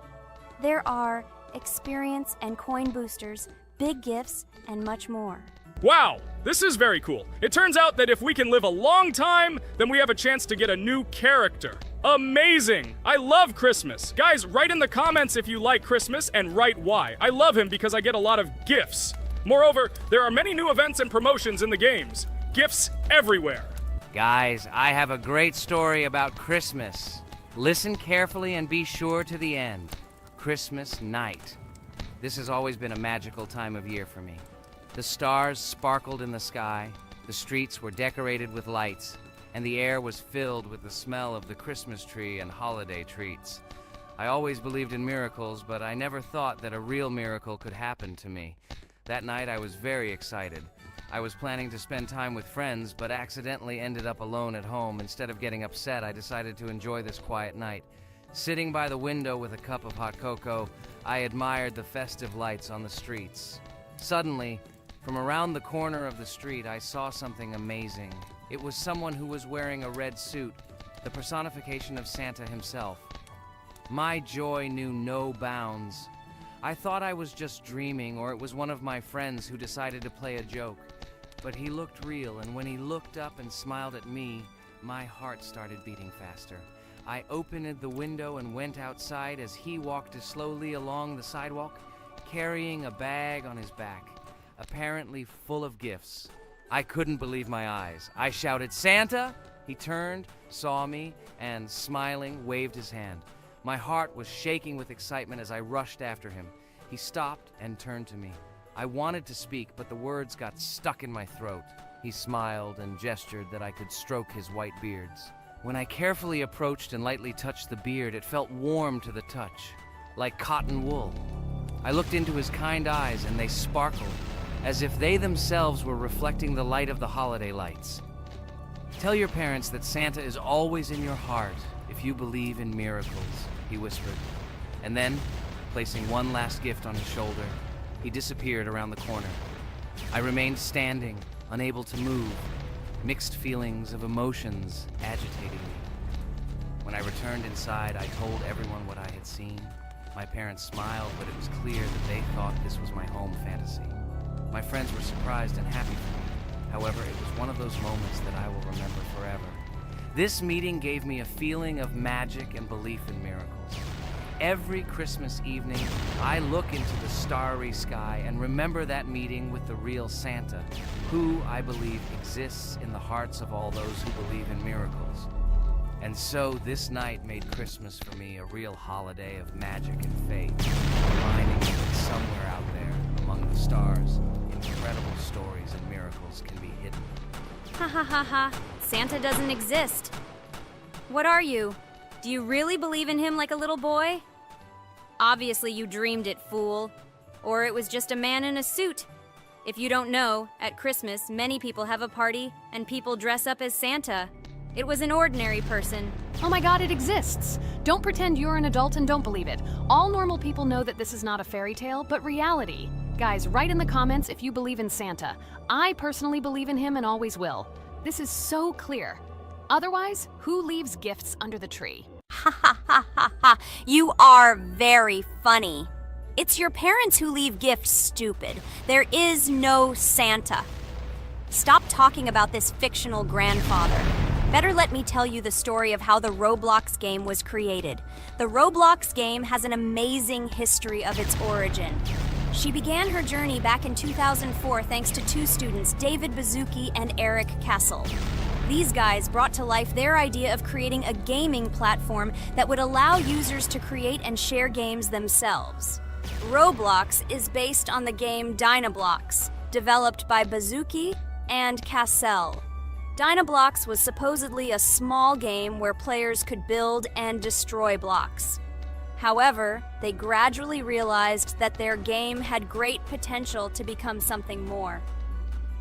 There are experience and coin boosters, big gifts, and much more. Wow, this is very cool. It turns out that if we can live a long time, then we have a chance to get a new character. Amazing! I love Christmas. Guys, write in the comments if you like Christmas and write why. I love him because I get a lot of gifts. Moreover, there are many new events and promotions in the games. Gifts everywhere. Guys, I have a great story about Christmas. Listen carefully and be sure to the end. Christmas night. This has always been a magical time of year for me. The stars sparkled in the sky, the streets were decorated with lights, and the air was filled with the smell of the Christmas tree and holiday treats. I always believed in miracles, but I never thought that a real miracle could happen to me. That night I was very excited. I was planning to spend time with friends, but accidentally ended up alone at home. Instead of getting upset, I decided to enjoy this quiet night. Sitting by the window with a cup of hot cocoa, I admired the festive lights on the streets. Suddenly, from around the corner of the street, I saw something amazing. It was someone who was wearing a red suit, the personification of Santa himself. My joy knew no bounds. I thought I was just dreaming, or it was one of my friends who decided to play a joke. But he looked real, and when he looked up and smiled at me, my heart started beating faster. I opened the window and went outside as he walked slowly along the sidewalk, carrying a bag on his back, apparently full of gifts. I couldn't believe my eyes. I shouted, "Santa!" He turned, saw me, and smiling, waved his hand. My heart was shaking with excitement as I rushed after him. He stopped and turned to me. I wanted to speak, but the words got stuck in my throat. He smiled and gestured that I could stroke his white beards. When I carefully approached and lightly touched the beard, it felt warm to the touch, like cotton wool. I looked into his kind eyes, and they sparkled, as if they themselves were reflecting the light of the holiday lights. Tell your parents that Santa is always in your heart if you believe in miracles, he whispered. And then, placing one last gift on his shoulder, he disappeared around the corner. I remained standing, unable to move. Mixed feelings of emotions agitated me. When I returned inside, I told everyone what I had seen. My parents smiled, but it was clear that they thought this was my home fantasy. My friends were surprised and happy for me. However, it was one of those moments that I will remember forever. This meeting gave me a feeling of magic and belief in miracles. Every Christmas evening, I look into the starry sky and remember that meeting with the real Santa, who, I believe, exists in the hearts of all those who believe in miracles. And so this night made Christmas for me a real holiday of magic and faith, reminding me that somewhere out there, among the stars, incredible stories and miracles can be hidden. Ha ha ha ha. Santa doesn't exist. What are you? Do you really believe in him like a little boy? Obviously you dreamed it, fool. Or it was just a man in a suit. If you don't know, at Christmas, many people have a party and people dress up as Santa. It was an ordinary person. Oh my god, it exists! Don't pretend you're an adult and don't believe it. All normal people know that this is not a fairy tale, but reality. Guys, write in the comments if you believe in Santa. I personally believe in him and always will. This is so clear. Otherwise, who leaves gifts under the tree? Ha ha ha ha ha. You are very funny. It's your parents who leave gifts, stupid. There is no Santa. Stop talking about this fictional grandfather. Better let me tell you the story of how the Roblox game was created. The Roblox game has an amazing history of its origin. She began her journey back in 2004 thanks to two students, David Bazuki and Eric Castle. These guys brought to life their idea of creating a gaming platform that would allow users to create and share games themselves. Roblox is based on the game Dynablox, developed by Bazuki and Cassell. Dynablox was supposedly a small game where players could build and destroy blocks. However, they gradually realized that their game had great potential to become something more.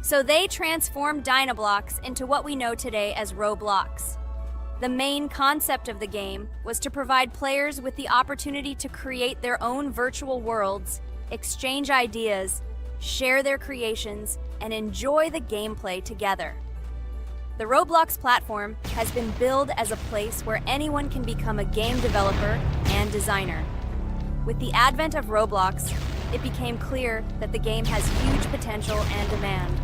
So they transformed Dynablox into what we know today as Roblox. The main concept of the game was to provide players with the opportunity to create their own virtual worlds, exchange ideas, share their creations, and enjoy the gameplay together. The Roblox platform has been billed as a place where anyone can become a game developer and designer. With the advent of Roblox, it became clear that the game has huge potential and demand.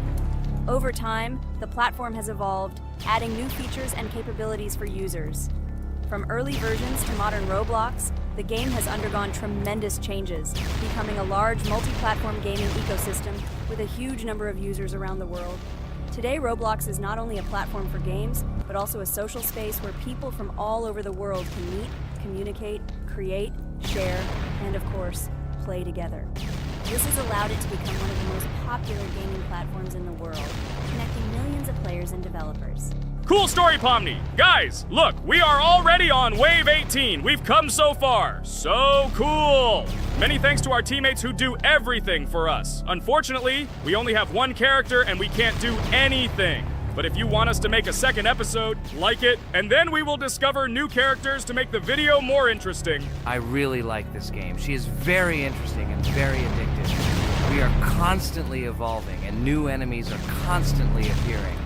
Over time, the platform has evolved, adding new features and capabilities for users. From early versions to modern Roblox, the game has undergone tremendous changes, becoming a large multi-platform gaming ecosystem with a huge number of users around the world. Today, Roblox is not only a platform for games, but also a social space where people from all over the world can meet, communicate, create, share, and of course, play together. This has allowed it to become one of the most popular gaming platforms in the world, connecting millions of players and developers. Cool story, Pomni. Guys, look, we are already on Wave 18. We've come so far. So cool. Many thanks to our teammates who do everything for us. Unfortunately, we only have one character and we can't do anything. But if you want us to make a second episode, like it, and then we will discover new characters to make the video more interesting. I really like this game. She is very interesting and very addictive. We are constantly evolving and new enemies are constantly appearing.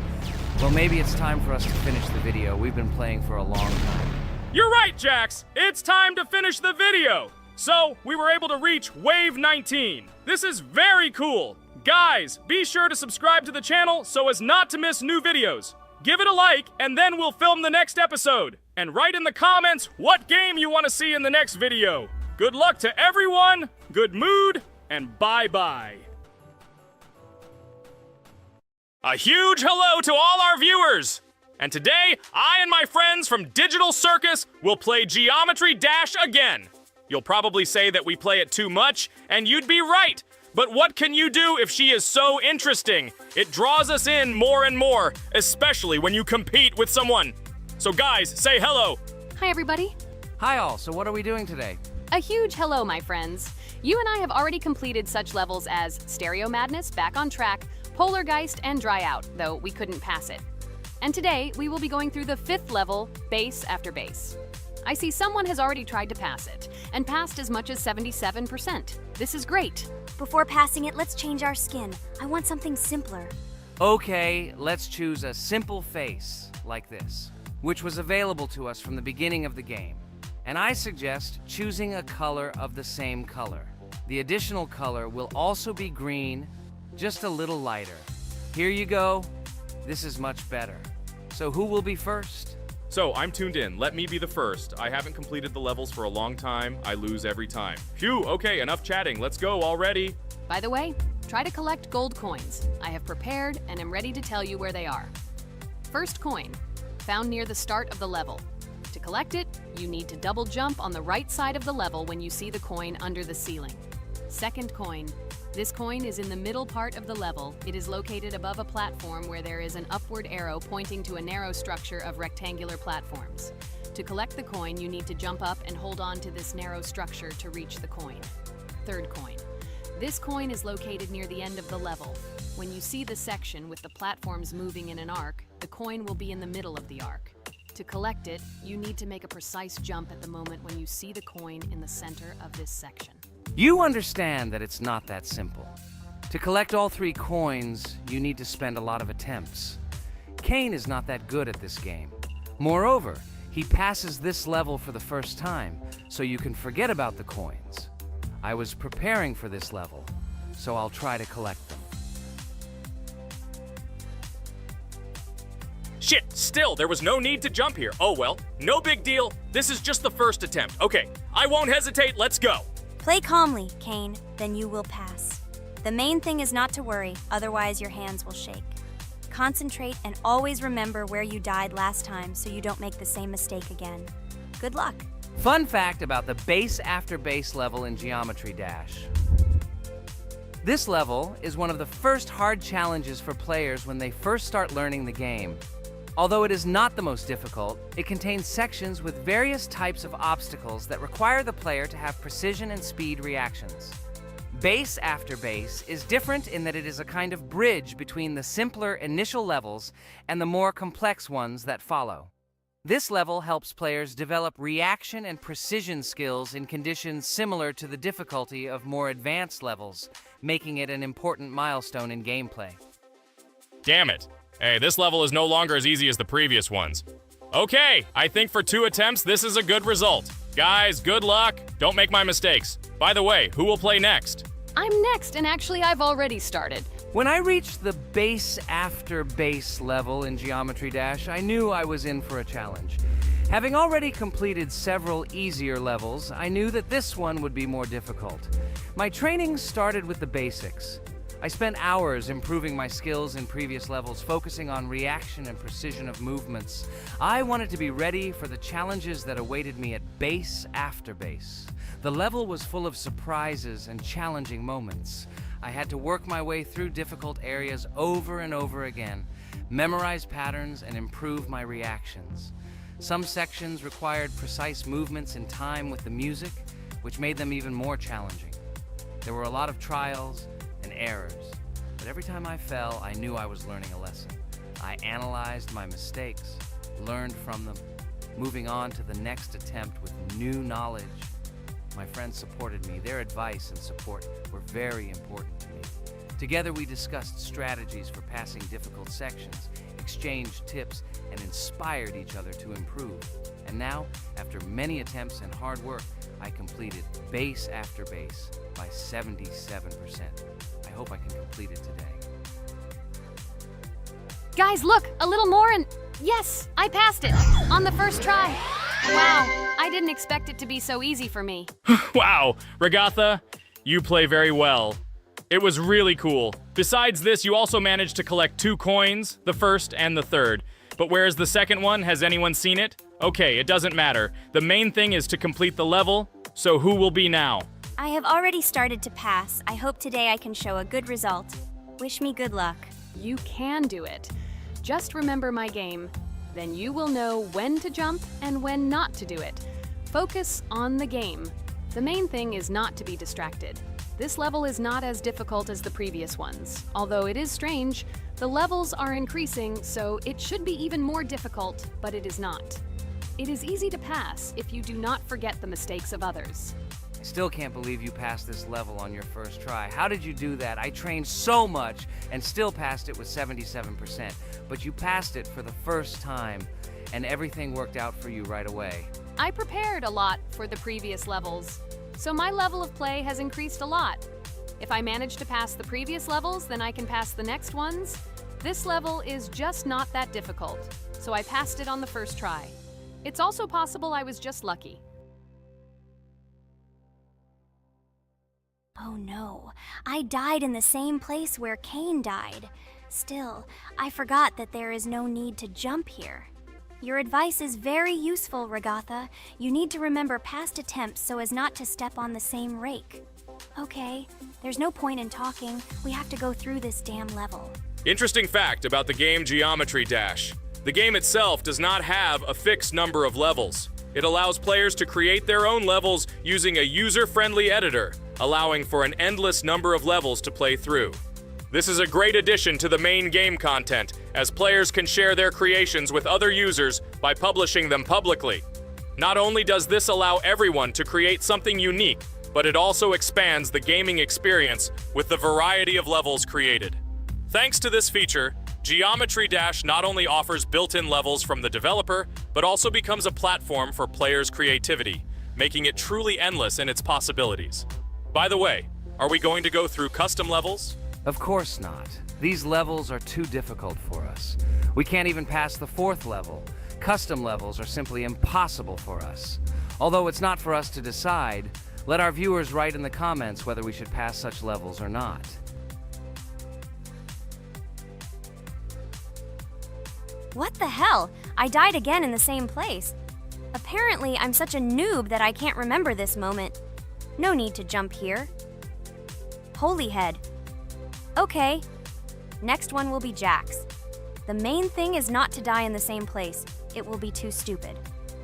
Well, maybe it's time for us to finish the video. We've been playing for a long time. You're right, Jax. It's time to finish the video. So, we were able to reach Wave 19. This is very cool. Guys, be sure to subscribe to the channel so as not to miss new videos. Give it a like, and then we'll film the next episode. And write in the comments what game you want to see in the next video. Good luck to everyone, good mood, and bye-bye. A huge hello to all our viewers! And today, I and my friends from Digital Circus will play Geometry Dash again. You'll probably say that we play it too much, and you'd be right. But what can you do if she is so interesting? It draws us in more and more, especially when you compete with someone. So guys, say hello. Hi, everybody. Hi all, so what are we doing today? A huge hello, my friends. You and I have already completed such levels as Stereo Madness, Back on Track, Polargeist, and Dry Out, though we couldn't pass it. And today, we will be going through the 5th level, Base After Base. I see someone has already tried to pass it, and passed as much as 77%. This is great. Before passing it, let's change our skin. I want something simpler. Okay, let's choose a simple face, like this, which was available to us from the beginning of the game. and I suggest choosing a color of the same color. The additional color will also be green, just a little lighter. Here you go. This is much better. So who will be first? So, I'm tuned in. Let me be the first. I haven't completed the levels for a long time. I lose every time. Phew, okay, enough chatting. Let's go already. By the way, try to collect gold coins. I have prepared and am ready to tell you where they are. First coin, found near the start of the level. To collect it, you need to double jump on the right side of the level when you see the coin under the ceiling. Second coin. This coin is in the middle part of the level. It is located above a platform where there is an upward arrow pointing to a narrow structure of rectangular platforms. To collect the coin, you need to jump up and hold on to this narrow structure to reach the coin. Third coin. This coin is located near the end of the level. When you see the section with the platforms moving in an arc, the coin will be in the middle of the arc. To collect it, you need to make a precise jump at the moment when you see the coin in the center of this section. You understand that it's not that simple. To collect all 3 coins, you need to spend a lot of attempts. Cain is not that good at this game. Moreover, he passes this level for the first time, so you can forget about the coins. I was preparing for this level, so I'll try to collect them. Shit, still, there was no need to jump here. Oh well, no big deal. This is just the first attempt. Okay, I won't hesitate, let's go. Play calmly, Cain, then you will pass. The main thing is not to worry, otherwise your hands will shake. Concentrate and always remember where you died last time so you don't make the same mistake again. Good luck. Fun fact about the base after base level in Geometry Dash. This level is one of the first hard challenges for players when they first start learning the game. Although it is not the most difficult, it contains sections with various types of obstacles that require the player to have precision and speed reactions. Base after base is different in that it is a kind of bridge between the simpler initial levels and the more complex ones that follow. This level helps players develop reaction and precision skills in conditions similar to the difficulty of more advanced levels, making it an important milestone in gameplay. Damn it. Hey, this level is no longer as easy as the previous ones. Okay, I think for 2 attempts, this is a good result. Guys, good luck. Don't make my mistakes. By the way, who will play next? I'm next, and actually I've already started. When I reached the base after base level in Geometry Dash, I knew I was in for a challenge. Having already completed several easier levels, I knew that this one would be more difficult. My training started with the basics. I spent hours improving my skills in previous levels, focusing on reaction and precision of movements. I wanted to be ready for the challenges that awaited me at base after base. The level was full of surprises and challenging moments. I had to work my way through difficult areas over and over again, memorize patterns, and improve my reactions. Some sections required precise movements in time with the music, which made them even more challenging. There were a lot of trials and errors, but every time I fell, I knew I was learning a lesson. I analyzed my mistakes, learned from them, moving on to the next attempt with new knowledge. My friends supported me. Their advice and support were very important to me. Together we discussed strategies for passing difficult sections, exchanged tips, and inspired each other to improve. And now, after many attempts and hard work, I completed base after base by 77%. I hope I can complete it today. Guys, look, a little more and yes, I passed it on the first try. Wow, I didn't expect it to be so easy for me. Wow, Regatha, you play very well. It was really cool. Besides this, you also managed to collect 2 coins, the first and the third. But where's the second one? Has anyone seen it? Okay, it doesn't matter. The main thing is to complete the level, so who will be now? I have already started to pass. I hope today I can show a good result. Wish me good luck. You can do it. Just remember my game. Then you will know when to jump and when not to do it. Focus on the game. The main thing is not to be distracted. This level is not as difficult as the previous ones. Although it is strange, the levels are increasing, so it should be even more difficult, but it is not. It is easy to pass if you do not forget the mistakes of others. I still can't believe you passed this level on your first try. How did you do that? I trained so much and still passed it with 77%. But you passed it for the first time, and everything worked out for you right away. I prepared a lot for the previous levels, so my level of play has increased a lot. If I manage to pass the previous levels, then I can pass the next ones. This level is just not that difficult, so I passed it on the first try. It's also possible I was just lucky. Oh no, I died in the same place where Cain died. Still, I forgot that there is no need to jump here. Your advice is very useful, Ragatha. You need to remember past attempts so as not to step on the same rake. Okay, there's no point in talking. We have to go through this damn level. Interesting fact about the game Geometry Dash. The game itself does not have a fixed number of levels. It allows players to create their own levels using a user-friendly editor, allowing for an endless number of levels to play through. This is a great addition to the main game content, as players can share their creations with other users by publishing them publicly. Not only does this allow everyone to create something unique, but it also expands the gaming experience with the variety of levels created. Thanks to this feature, Geometry Dash not only offers built-in levels from the developer, but also becomes a platform for players' creativity, making it truly endless in its possibilities. By the way, are we going to go through custom levels? Of course not. These levels are too difficult for us. We can't even pass the 4th level. Custom levels are simply impossible for us. Although it's not for us to decide, let our viewers write in the comments whether we should pass such levels or not. What the hell? I died again in the same place. Apparently, I'm such a noob that I can't remember this moment. No need to jump here. Holy head. Okay. Next one will be Jax. The main thing is not to die in the same place. It will be too stupid.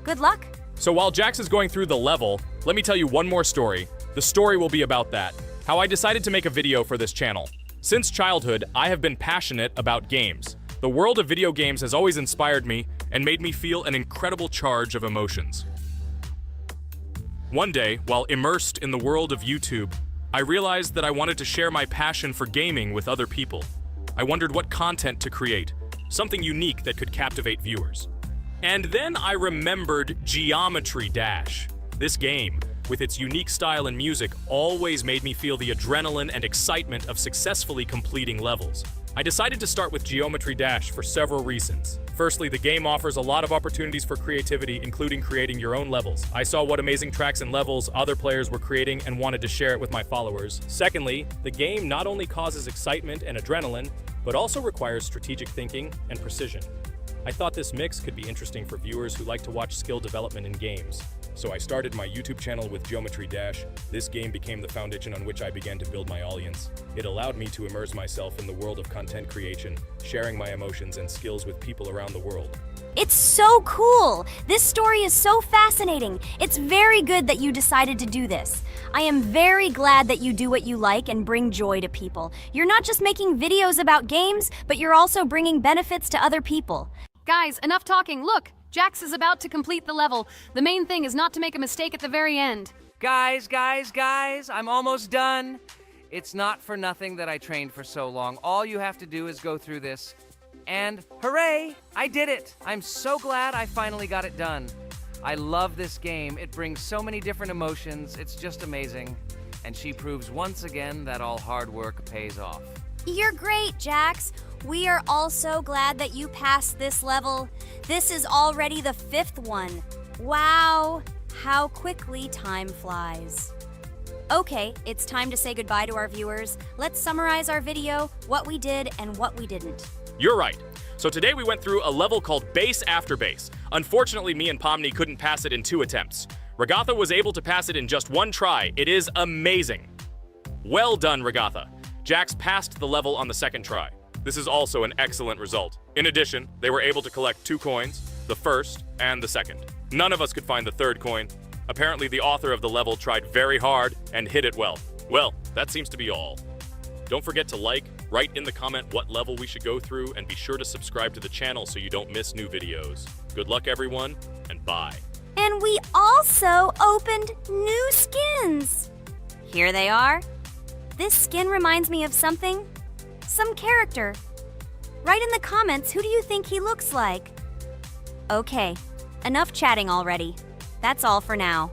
Good luck. So while Jax is going through the level, let me tell you one more story. The story will be about that. How I decided to make a video for this channel. Since childhood, I have been passionate about games. The world of video games has always inspired me and made me feel an incredible charge of emotions. One day, while immersed in the world of YouTube, I realized that I wanted to share my passion for gaming with other people. I wondered what content to create, something unique that could captivate viewers. And then I remembered Geometry Dash. This game, with its unique style and music, always made me feel the adrenaline and excitement of successfully completing levels. I decided to start with Geometry Dash for several reasons. Firstly, the game offers a lot of opportunities for creativity, including creating your own levels. I saw what amazing tracks and levels other players were creating and wanted to share it with my followers. Secondly, the game not only causes excitement and adrenaline, but also requires strategic thinking and precision. I thought this mix could be interesting for viewers who like to watch skill development in games. So I started my YouTube channel with Geometry Dash. This game became the foundation on which I began to build my audience. It allowed me to immerse myself in the world of content creation, sharing my emotions and skills with people around the world. It's so cool! This story is so fascinating. It's very good that you decided to do this. I am very glad that you do what you like and bring joy to people. You're not just making videos about games, but you're also bringing benefits to other people. Guys, enough talking. Look, Jax is about to complete the level. The main thing is not to make a mistake at the very end. Guys, I'm almost done. It's not for nothing that I trained for so long. All you have to do is go through this. And hooray, I did it. I'm so glad I finally got it done. I love this game. It brings so many different emotions. It's just amazing. And she proves once again that all hard work pays off. You're great, Jax. We are also glad that you passed this level. This is already the 5th one. Wow, how quickly time flies. Okay, it's time to say goodbye to our viewers. Let's summarize our video, what we did and what we didn't. You're right. So today we went through a level called Base After Base. Unfortunately, me and Pomni couldn't pass it in 2 attempts. Ragatha was able to pass it in just 1 try. It is amazing. Well done, Ragatha. Jax passed the level on the 2nd try. This is also an excellent result. In addition, they were able to collect 2 coins, the 1st and the 2nd. None of us could find the 3rd coin. Apparently, the author of the level tried very hard and hit it well. Well, that seems to be all. Don't forget to like, write in the comment what level we should go through, and be sure to subscribe to the channel so you don't miss new videos. Good luck, everyone, and bye. And we also opened new skins. Here they are. This skin reminds me of something. Some character. Write in the comments, who do you think he looks like? Okay, enough chatting already. That's all for now.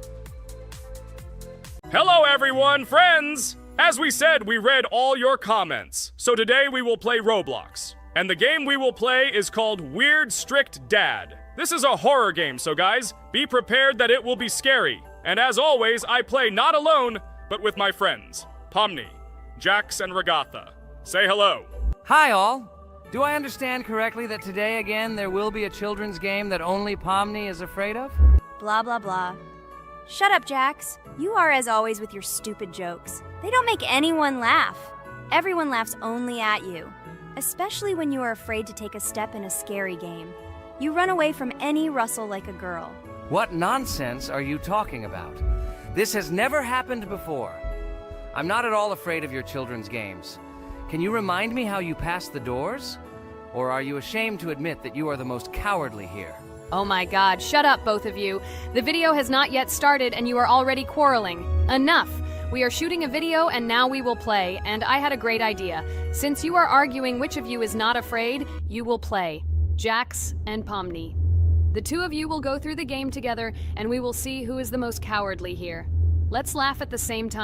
Hello, everyone, friends! As we said, we read all your comments. So today we will play Roblox. And the game we will play is called Weird Strict Dad. This is a horror game, so guys, be prepared that it will be scary. And as always, I play not alone, but with my friends, Pomni, Jax, and Regatha. Say hello. Hi, all. Do I understand correctly that today again there will be a children's game that only Pomni is afraid of? Blah, blah, blah. Shut up, Jax. You are as always with your stupid jokes. They don't make anyone laugh. Everyone laughs only at you, especially when you are afraid to take a step in a scary game. You run away from any rustle like a girl. What nonsense are you talking about? This has never happened before. I'm not at all afraid of your children's games. Can you remind me how you passed the doors? Or are you ashamed to admit that you are the most cowardly here? Oh my god, shut up, both of you. The video has not yet started and you are already quarreling. Enough! We are shooting a video and now we will play, and I had a great idea. Since you are arguing which of you is not afraid, you will play. Jax and Pomni. The two of you will go through the game together and we will see who is the most cowardly here. Let's laugh at the same time.